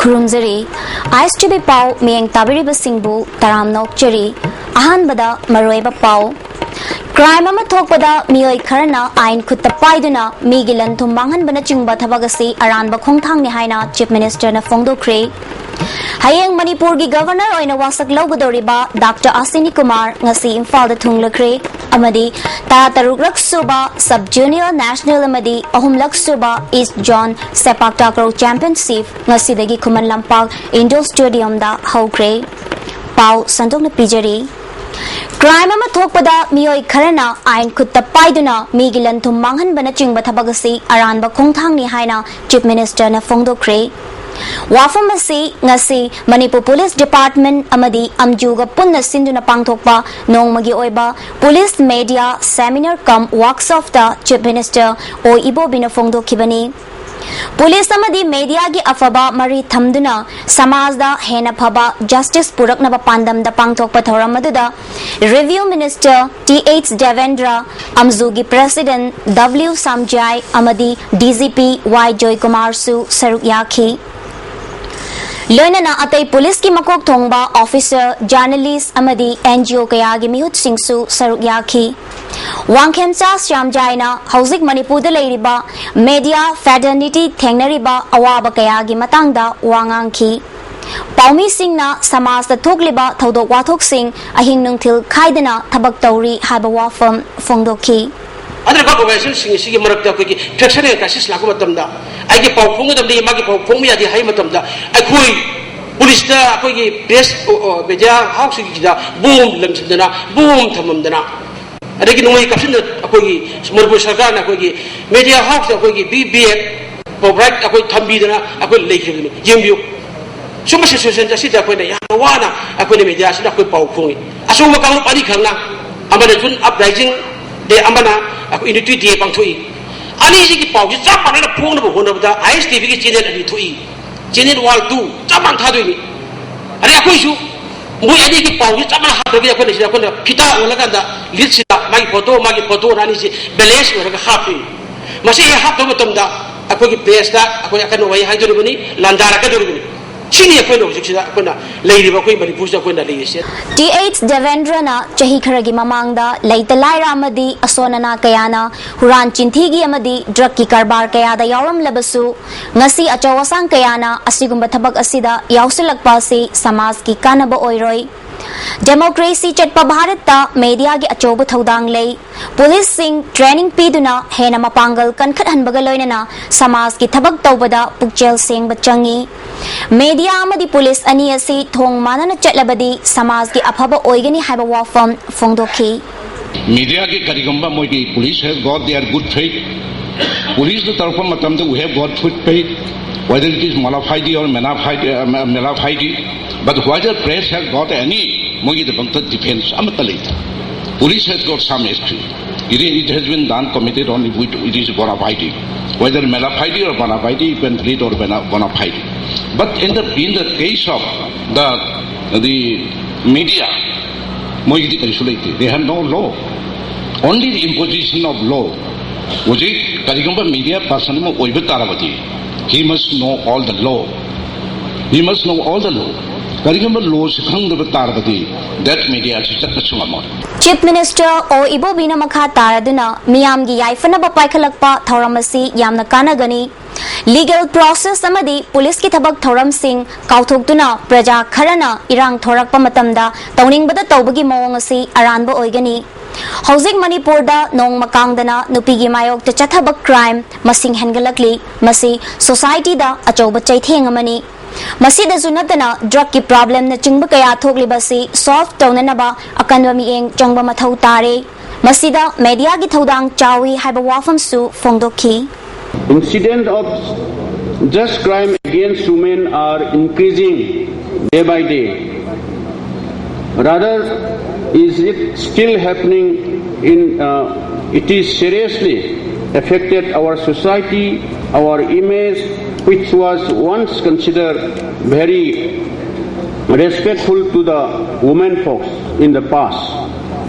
Kurumzari, ISTV Pau, Miang Tabiriba Singbu, Taram Nokchari, Ahanbada, Maroeba Pau. Crime ama thokpada miyoi kharna ain khutta paiduna migilan thumbangan bana chingba thabagasi aranba khongthang ni haina Chief Minister na phongdokre. Hayeng Manipur gi Governor oina wasak lawgadoriba Dr. Asini Kumar ngasi Imphal da thunglakre amadi taruk suba Sub Junior National amadi ahumlak suba East John Sepak Takraw Championship ngasi dagi Khuman Lampak Indoor Stadium da hawkre. Pau sandok na pijari. Crime ama thokpada miyoi kharana ain khutta paiduna migilan thummangan bana chingba thabagasi aranba khongthang ni haina Chief Minister na phongdokre. Wafam asi ngasi Manipur Police Department amadi amjuga punna sinduna pangthokpa nongmagi oiba Police Media Seminar cum Workshop da Chief Minister o ibo bina phongdokhibani. Police amadi media gi afaba mari thamduna samaj da hena phaba justice puraknaba pandam da pangthokpa thoram aduda Review Minister T.H. Devendra Amzugi President W. Samjai amadi DGP Y. Joy Kumar Su saruk yakhi. Loinana atay police ki makok thongba officer journalist amadi NGO kaya gi mihut singsu saruk yakhi. Wangkhemcha Shyamjaina hauzik Manipur da leiriba media fraternity thengnariba awaba kaya gi matangda wangangki. Paumi Singna samaj da thokliba thodok wathok sing ahing nungthil khaidana thabak tawri haiba wafam phongdokhi. Other population sing Marakta fractional cases Lakumatamda. I get Pau Funga the Magi Pumia the Haimatamda. I could police the best media house boom Lamsdana, boom Tamamdana. I think no way caption Akogi, Smurbu Sagana Akogi, media house Akogi, BBF, Pobrak Akoi Tambidana, Akoi Lake Jimbu. So much association just sit up when the Yana, Akoi Media, Akoi Pau Fungi. Asuma Kamu Padikana, Amadun uprising. The Amana in the Twitter Pang Tui. Uneasy Pau, Japan and a pool of one of the ISTV channel and Tui. Channel Wall 2, Japan Tadui. And I wish you, we had a Pau, Japan had to be a condition of Kita Ulaganda, Litsita, Magi Poto, Ranisi, Beles, or a happy. Must say a half of them that I could get best that I can away Hydrobuni, Landara Caduruni. T.H. Devendra na chahi kharagi mamangda leitalai ramadi asonana kayana huran chinthigi amadi drug ki karbar kayada yawram labasu ngasi achawasang kayana asigumba thabak asida yawsilakpa se samaj ki kanaba oiroi. Democracy chatpa Bharatda media gi achoba thodang lei police sing training piduna hena mapangal kankhat hanbaga loinana samaj ki thabak tawbada pukchel seng bachangi media amadi police ani asi thong manana chatlabadi samaj ki aphaba oigani haiba wafam phongdokhi. Media ki karigamba moigi police has got their good faith. Police the tarfa matamda we have got good faith, whether it is malafaidi or malafaidi. But whether press has got any defense, police has got some history. It has been done, committed only with it is bona fide. Whether malafide or bona fide, you can treat or bona fide. But in the case of the media, they have no law. Only the imposition of law. Media person he must know all the law. He must know all the law. That media Chief Minister o ibo bina makha taraduna miyam gi yaifana ba paikhalakpa thoramasi yamna kanagani legal process amadi police ki thabak thoram sing kauthokduna praja kharana irang thorakpa matamda tawningbada tawbagi mawong asi aranba oigani. Hauzik Manipur da nong makangdana nupigi mayok ta chathabak crime masing hengalakli masi society da achoba chaitheng amani. Masida Zunatana drug ki problem na chingba kaya thokli basi solve tawnanaba akanwa mieng changba mathau tare masida media gi thodang chawi haiba wafam su phongdokhi. Incidents of just crime against women are increasing day by day. Rather, is it still happening it is seriously affected our society, our image, which was once considered very respectful to the women folks in the past.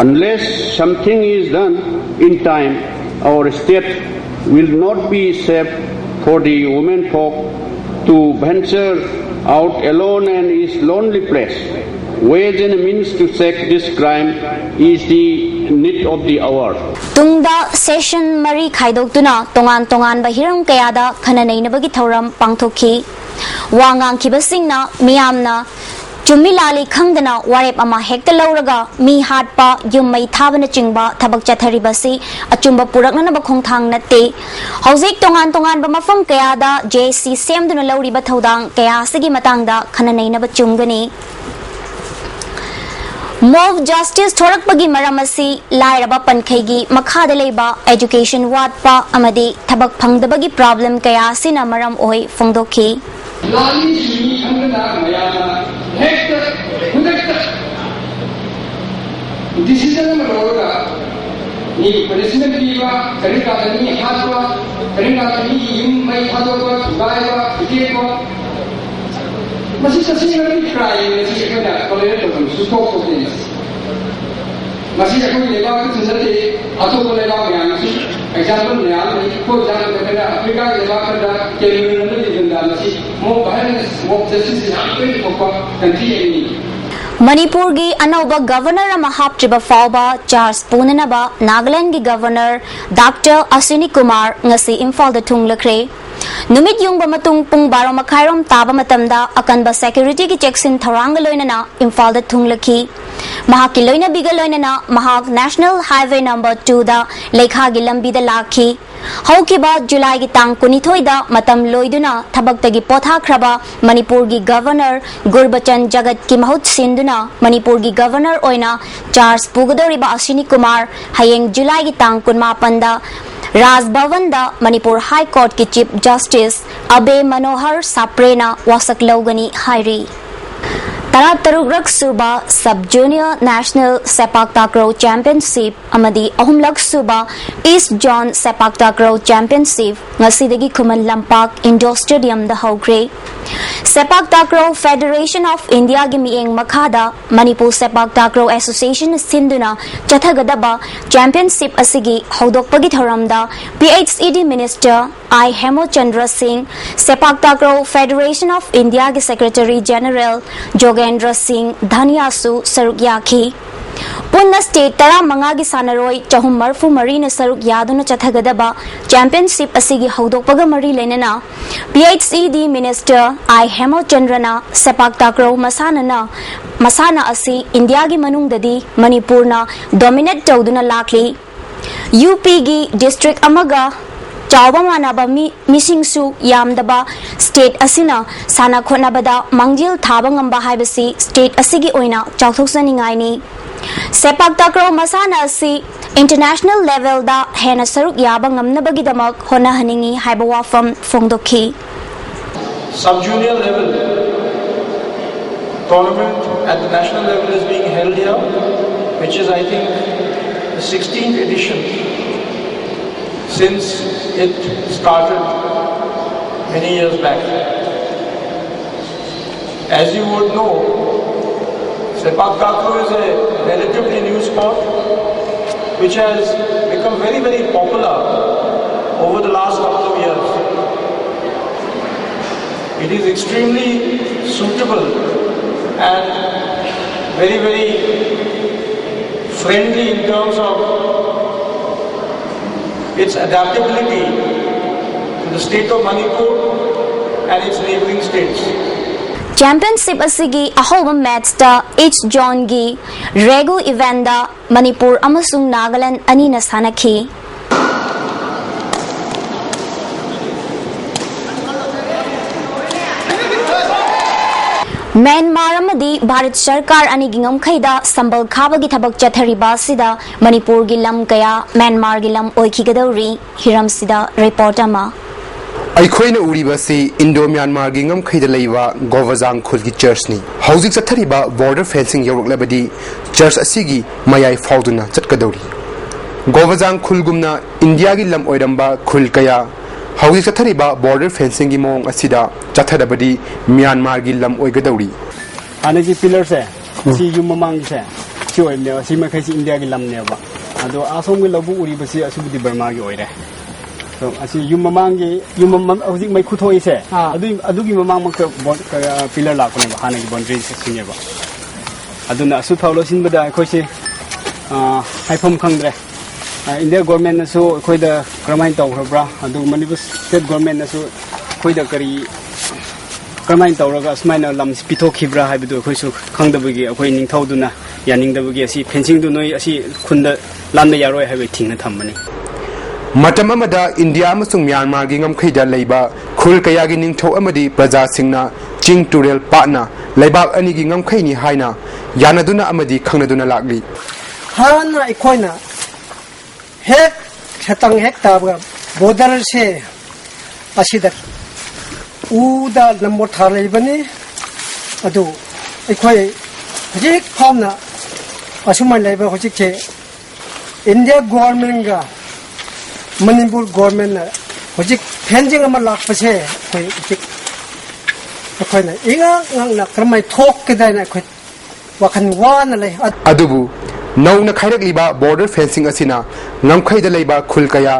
Unless something is done in time, our state will not be safe for the women folk to venture out alone and is lonely place, ways and means to check this crime is the need of the hour. Tungda session mari khaidokduna tongan ba hiram kayada khananainabagi thoram pangthokhi wangang kibasingna miyamna Chumilali khangdana warep ama hekta lauraga mi hatpa yummai thabana chingba thabak chatharibasi achumba purakna ba khongthang natte hauzik tongan ba mafam kayada JC semduna lauriba thodang kaya sigi matangda khananaina ba chumgani Move justice thorakpagi maramasi lairaba pankhaigi makhada leiba education watpa amadi thabak phangdabagi problem kaya sina maram oi phongdokhi Lali Shimi Kangana Mayana Hector Hudekta Decision Roga Ni President Viva Karika Ni Hatwa Karika Ni Yum Mai Hatwa Gaiva Ikeko Masih sesingkali cry Masih kena Kalau support of this Masih aku lebar tu sendiri atau kalau lebar yang masih example ni ada ikut jangan berkena Afrika lebar kerja keliru nanti juga masih mau balance mau justice yang apa mau country ini Manipur gi anauba governor ama haptriba fauba Charles Punanaba Nagaland gi governor Dr. Ashwini Kumar ngasi Imphal da thunglakre Numit yung ba matung pung baro makhairom taba matamda akan ba security ki checks-in tharang loinana Imphal da thunglakhi mahak ki loina biga loinana mahak National Highway number 2 da lekha gi lambi da lakhi haukiba July gi tang 22 da matam loiduna thabak tagi potha khraba Manipur gi governor Gurbachan Jagat ki mahut sinduna Manipur gi governor oina Charles Pugadori ba Ashwini Kumar hayeng July gi tang 18 da Raj Bhavan da Manipur High Court ki Chief Justice Abe Manohar Saprena wasak lawgani hairi Taruk Suba Sub Junior National Sepak Takraw Championship amadi ahumlak Suba East John Sepak Takraw Championship ngasidagi Khuman Lampak Indoor Stadium da hawkre Sepak Takraw Federation of India gi mieng makhada Manipur Sepak Takraw Association sinduna chathagadaba championship asigi hawdokpagi thoramda PHED Minister I Hemochandra Singh Sepak Takraw Federation of India gi Secretary General Jogendra Singh Dhaniasu saruk yakhi Punna state tara mangagi sanaroi chahum marfu marina saruk yaduna chathagadaba championship asigi hawdokpaga mari lenana PHED Minister I Hemochandrana Sepak Takraw masana asi India gi manungdadi Manipurna dominate tawduna lakli UP gi district amaga Chawba manaba misingsu yamdaba state asina sana khonabada mangjil thaba ngamba haibasi state asigi oina chawthoksaningai ni Sepak Takraw masana asi international level da hena saruk yaba ngamnabagi damak hona haningi haiba wafam phongdokhi Sub junior level tournament at the national level is being held here, which is I think the 16th edition since it started many years back. As you would know, Sepak Takraw is a relatively new sport which has become very, very popular over the last couple of years. It is extremely suitable and very, very friendly in terms of its adaptability to the state of Manipur and its neighboring states. Championship asigi ahoba match da East John gi regu event da Manipur amasung Nagaland anina sanakhi Myanmar amadi Bharat Sarkar ani gingam khaida sambal khabagi thabak chathariba sida Manipur gi lam kaya Myanmar gi lam oikhigadawri hiram sida report ama ꯑꯩꯈꯣꯏꯅ ꯎꯔꯤꯕꯁꯤ ꯏꯟꯗꯣ ꯃ꯭ꯌꯥꯟꯃꯥꯔꯒꯤ ꯉꯝꯈꯩꯗ ꯂꯩꯕ ꯒꯣꯚꯥꯖꯥꯡ ꯈꯨꯜꯒꯤ ꯆꯔꯆꯅꯤ ꯍꯧꯖꯤꯛ ꯆꯠꯊꯔꯤꯕ border fencing ꯌꯧꯔꯛꯂꯕꯗꯤ ꯆꯔꯆ ꯑꯁꯤꯒꯤ ꯃꯌꯥꯏ ꯐꯥꯎꯗꯨꯅ ꯆꯠꯀꯗꯧꯔꯤ ꯒꯣꯚꯥꯖꯥꯡ ꯈꯨꯜꯒꯨꯝꯅ ꯏꯟꯗꯤꯌꯥꯒꯤ ꯂꯝ ꯑꯣꯏꯔꯝꯕ ꯈꯨꯜ ꯀꯌꯥ ꯍꯧꯖꯤꯛ ꯆꯠꯊꯔꯤꯕ ꯕꯣꯔꯗꯔ ꯐꯦꯟꯁꯤꯡꯒꯤ ꯃꯑꯣꯡ ꯑꯁꯤꯗ ꯆꯠꯊꯔꯕꯗꯤ ꯃ꯭ꯌꯥꯟꯃꯥꯔꯒꯤ ꯂꯝ ꯑꯣꯏꯒꯗꯧꯔꯤ ꯍꯥꯟꯅꯒꯤ ꯄꯤꯂꯔꯁꯦ ꯁꯤ ꯌꯨꯝ ꯃꯃꯥꯡꯒꯤꯁꯦ ꯁꯤ ꯑꯣꯏꯕꯅꯦꯕ ꯁꯤ ꯃꯈꯩꯁꯤ ꯏꯟꯗꯤꯌꯥꯒꯤ ꯂꯝꯅꯦꯕ ꯑꯗꯣ ꯑꯁꯣꯝꯒꯤ ꯂꯧꯕꯨꯛ ꯎꯔꯤꯕꯁꯤ ꯑꯁꯤꯕꯨꯗꯤ ꯕꯔꯃꯥꯒꯤ ꯑꯣꯏꯔꯦ So asi yum mamang hojik mai khuthoi se adugi mamang mak pillar la kone hana gi boundary se sine ba aduna asu thaulo sin bada khoi se haifam khangdre India government na so khoi da kramai taw bra adu Manipur state government na so khoi da kari kramai taw raga asmaina lam pito khibra haibu khoi su khangdabagi khoi ning thauduna yaning dabagi asi fencing du noi asi khunda lamda yaroi haibu thingna thammani matam amada India amasung Myanmar gi ngam khaida leiba khul kaya gi ningthau amadi praja singna ching turel patna leibak ani gi ngam khaini haina yanaduna amadi khangnaduna lagli hana ikoina hek khetang hek tabga border se asida uda number thalai bani adu ikoi hojik phomna asumai leiba hojik che India government ga Manipur government na hojik fencing ama lakpase koi hojik koi na inga ngang na kramai thok kedai na koi wakhan wana lei adubu nauna khairak liba border fencing asina ngamkhai da leiba khul kaya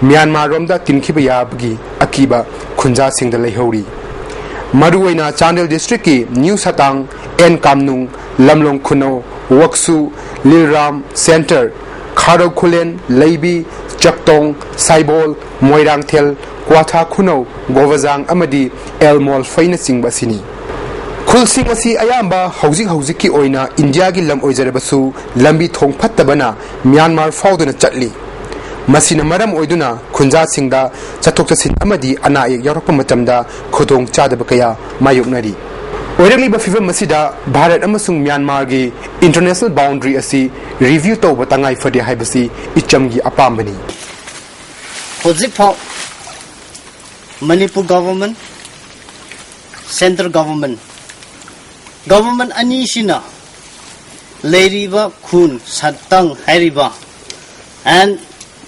Myanmar rom da tinkhiba yabgi akiba khunja sing da leihori maruwaina Chandel district ki New Satang en Kamnung Lamlong Khuno Waksu Lilram Center Kharo Khulen Leibi Chaktong Saibol Moirangthel Kwatha Khuno Govazang amadi Elmol Faina singba sini khulsing asi ayamba hojik ki oina India gi lam oijarabasu lambi thong phattabana Myanmar fauduna chatli masina maram oiduna khunja singda chathok chasin amadi ana ek yarakpa matamda khodong chadaba kaya mayuknari oirangli ba fifam masida Bharat amasung Myanmar gi international boundary asi review tawba tangai fade haibasi ichamgi apambani hojik phau Manipur government central government anisina Leiriba Khun Satang Hariba and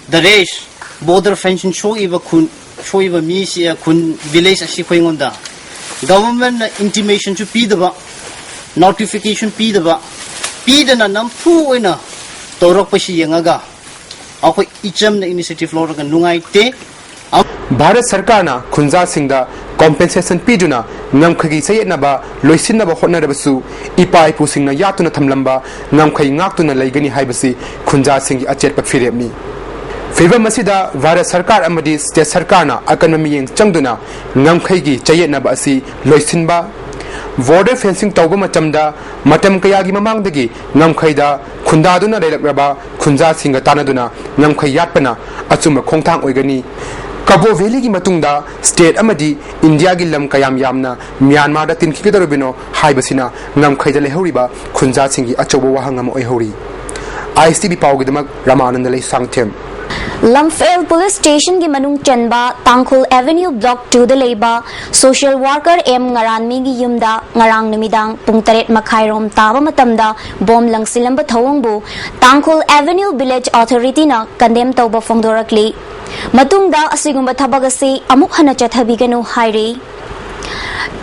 the race border fencing show iba Khun show iba misi Khun village asi khoingonda government intimation to pidaba notification pidaba pidana nampu oina torok pasi yangaga akoi icham na initiative lorga nungai te Bharat Sarkar na khunja singda compensation piduna ngamkhagi sayetnaba loisinaba hotnarabasu ipai pusingna yatuna thamlamba ngamkhai ngaktuna leigani haibasi khunja singi achetpa firemni Favor masida Bharat Sarkar amadi state Sarkar na economy yeng changduna ngamkhai gi chayetnaba asi loisinba border fencing tawba matamda matam kaya gi mamangdagi ngamkhai da khundaduna leilakraba khunja singa tanaduna ngamkhai yatpana achuma khongthang oigani Kabo Valley gi matungda state amadi India gi lam kayam yamna Myanmar da tin khigidorobino haibasina ngam khaida lehoriba khunja singi achobo wahangam oihori ISTV pawgidamak Ramananda lei sangthem Lamphel Police Station gi manung chanba Tangkhul Avenue Block 2 da leiba Social Worker M Ngaranmi gi yumda ngarang numidang pung 8 makhai rom taba matamda bom langsilamba thawangbu Tangkhul Avenue Village Authority na condemn tawba phongdorakli matungda asigumba thabagasi amuk hana chathabiganu hairi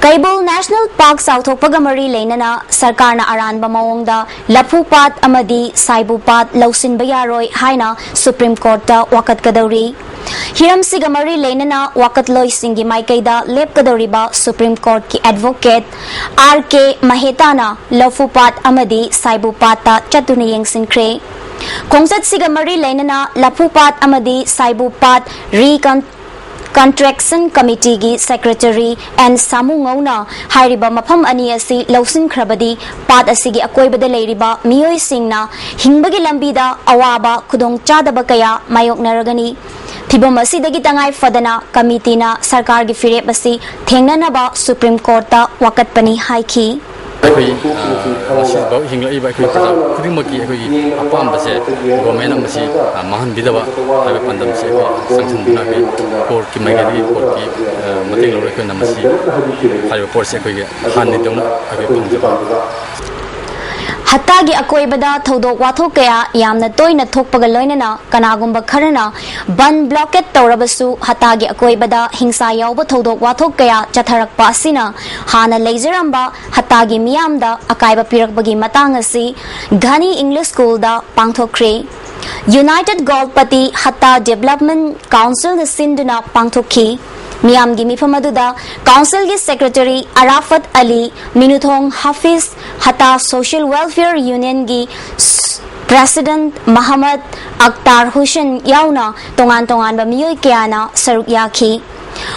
Kaibul National Park Southokpaga mari leinana sarkarna aranba mawongda Laphupat amadi Saibupat lausinba yaroi haina Supreme Court da wakat kadawri Hiram siga mari leinana wakat loi singi maikaida lep kadawriba Supreme Court ki advocate RK Mahetana Laphupat amadi Saibupat ta chatuna yengsinkre Kongsat siga mari leinana Laphupat amadi Saibupat Contraction Committee gi Secretary and Samu Ngauna hairiba mafam ani asi lausin khrabadi pat asigi akoibada leiriba miyoi singna hingbagi lambida awaba khudong chadaba kaya mayok naragani thibam asidagi tangai fadana committee na sarkar gi firep asi thengnanaba Supreme Court ta wakat pani haiki ꯑꯩꯈꯣꯏ ꯃꯁꯤꯐꯥꯎ ꯍꯤꯡꯂꯛꯏꯕ ꯑꯩꯈꯣꯏ ꯄ꯭ꯔꯖꯥ ꯈꯨꯗꯤꯡꯃꯛꯀꯤ ꯑꯩꯈꯣꯏꯒꯤ ꯑꯄꯥꯝꯕꯁꯦ ꯒꯣꯔꯃꯦꯟꯅ ꯃꯁꯤ ꯃꯥꯡꯍꯟꯕꯤꯗꯕ ꯍꯥꯏꯕ ꯄꯥꯟꯗꯝꯁꯦ ꯑꯩꯈꯣꯏ ꯆꯪꯁꯤꯟꯗꯨꯅ ꯑꯩꯈꯣꯏ ꯀꯣꯔꯠꯀꯤ ꯃꯥꯏꯀꯩꯗꯒꯤ ꯀꯣꯔꯠꯀꯤ ꯃꯇꯦꯡ ꯂꯧꯔꯒ ꯑꯩꯈꯣꯏꯅ ꯃꯁꯤ ꯍꯥꯏꯔꯤꯕ ꯄꯣꯠꯁꯦ ꯑꯩꯈꯣꯏꯒꯤ ꯍꯥꯟꯅꯗꯧꯅ ꯑꯩꯈꯣꯏ ꯄꯥꯝꯖꯕ Hattagi akoibada thodok wathok kaya yamna toina thokpaga loinana kanagumba kharana ban blockade tawrabasu hattagi akoibada hingsa yawba thodok wathok kaya chatharakpa asina hana leizaramba hattagi miyamda akaiba pirakbagi matang asi Ghani English School da pangthokre United Golpati Hatta Development Council the Sinduna Pangtokhi Miamgi Mifamaduda Council gi Secretary Arafat Ali Minuthong Hafiz Hatta Social Welfare Union gi President Muhammad Akhtar Hussein Yauna Tongan ba miyoy kayana saruk yaki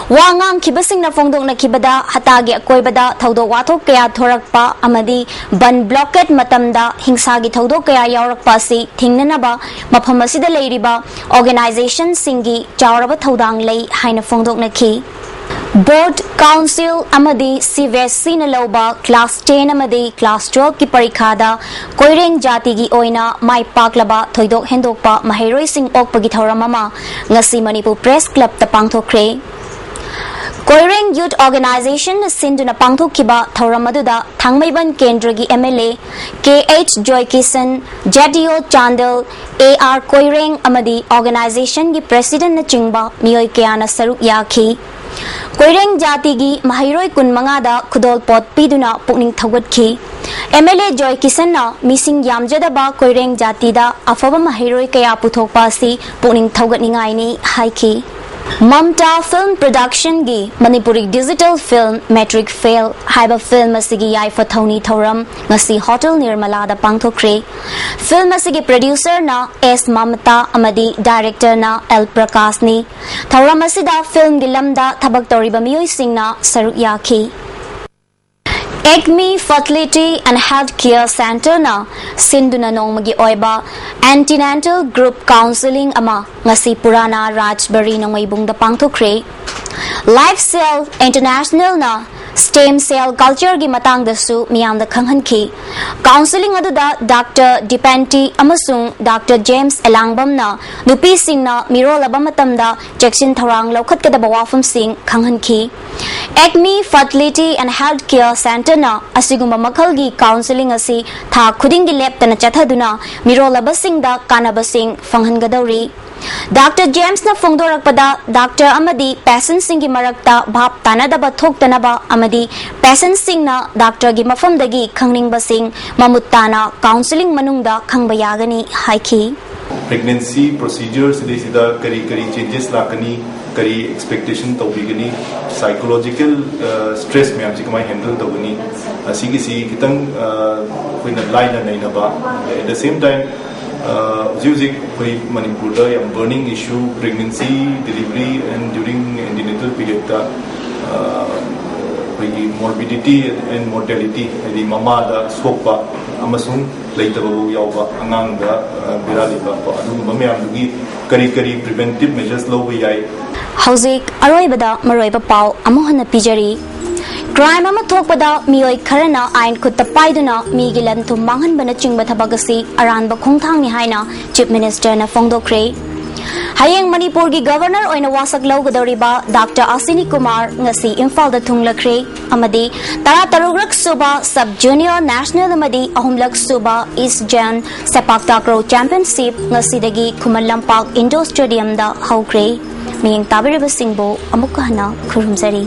Wangang kibasing na fongdok na kibada hatagi akoybada tawdo watok kaya thorakpa amadi ban blockade matamda hingsagi tawdo kaya yaurakpa si thingnanaba mafam asida leiriba organization singi chawraba tawdang lei haina fongdok na ki Board Council amadi CVSC na lauba Class 10 amadi Class 12 ki parikhada koireng jati gi oina mai paklaba thoidok hendokpa maheroi sing okpagi thoramama ngasi Manipur Press Club ta pangthokre Koireng Youth Organization Sinduna Pangthokiba Thoramaduda Thangmaiban Kendragi MLA KH Joy Kisan Jadio Chandel AR Koireng Amadi Organization gi President na Chingba Miyoy Kayana Saruk Yaki Koireng Jati gi Mahiroi Kun Mangada Kudol Pot Piduna Pukning Thawatki MLA Joy Kisan na Missing Yamjadaba Koireng Jati da Afaba Mahiroi Kaya Puthokpa si Pukning Thawatningai ni Haiki Mamta Film Production gi Manipuri Digital Film Metric Fail Haiba Film Asigi Yai Fathoni Thoram Ngasi Hotel Nirmala da Pangthokre Film Asigi Producer na S Mamta Amadi Director na L Prakash ni Thoram Asida Film Gilamda Thabak Toriba Miyoy Singh na Saruk Yaki Acme Fertility and Healthcare Center na Sinduna Nongmagi Oiba Antenatal Group Counseling ama ngasi Purana Rajbari Nongaibung da Pangthokre Life Cell International na Stem Cell Culture gi matang da su miyam da khanghan ki Counseling adu da Dr. Dipenti amasung Dr. James Elangbam na nupi sing na miro labam matam da Jackson Tharang lokhat kada bawafum sing khanghan ki Acme Fertility and Healthcare Center na asigumba makhal gi counseling asi tha khuding gi lab tana chathaduna miro labasing da kanabasing fanghan gadauri Dr. James na fongdorakpada Dr. Amadi patient sing gi marakta bhap tanadaba thoktanaba amadi patient sing na Dr. gi mafamdagi khangning basing mamuttana counseling manungda khangba yagani haiki Pregnancy procedures sida kari changes lakani kari expectation tawbigani psychological stress me amji kamai handle tawani asigi si kitang koina line na ba at the same time music koi Manipur da yam burning issue pregnancy delivery and during antenatal period da morbidity and mortality the mama da sokpa amasung leitabu yawba angang da biraliba adu mamyam dugi kari preventive measures lo yai Hauzik aroibada maroiba pau amohana pijari Crime ama thokpada miyoi kharana ain khutta paiduna migilan thum manghan bana chingba thabagasi aranba khongthang ni haina Chief Minister na fongdokre Hayeng Manipur gi Governor oina wasak lawgadoriba Dr. Asini Kumar ngasi Imphal da thunglakre amadi taruk suba Sub Junior National amadi ahumlak suba East Jan Sepak Takraw Championship ngasi dagi Khuman Lampak Indoor Stadium da haukre miyeng tabiriba singbo amukahana khurumzari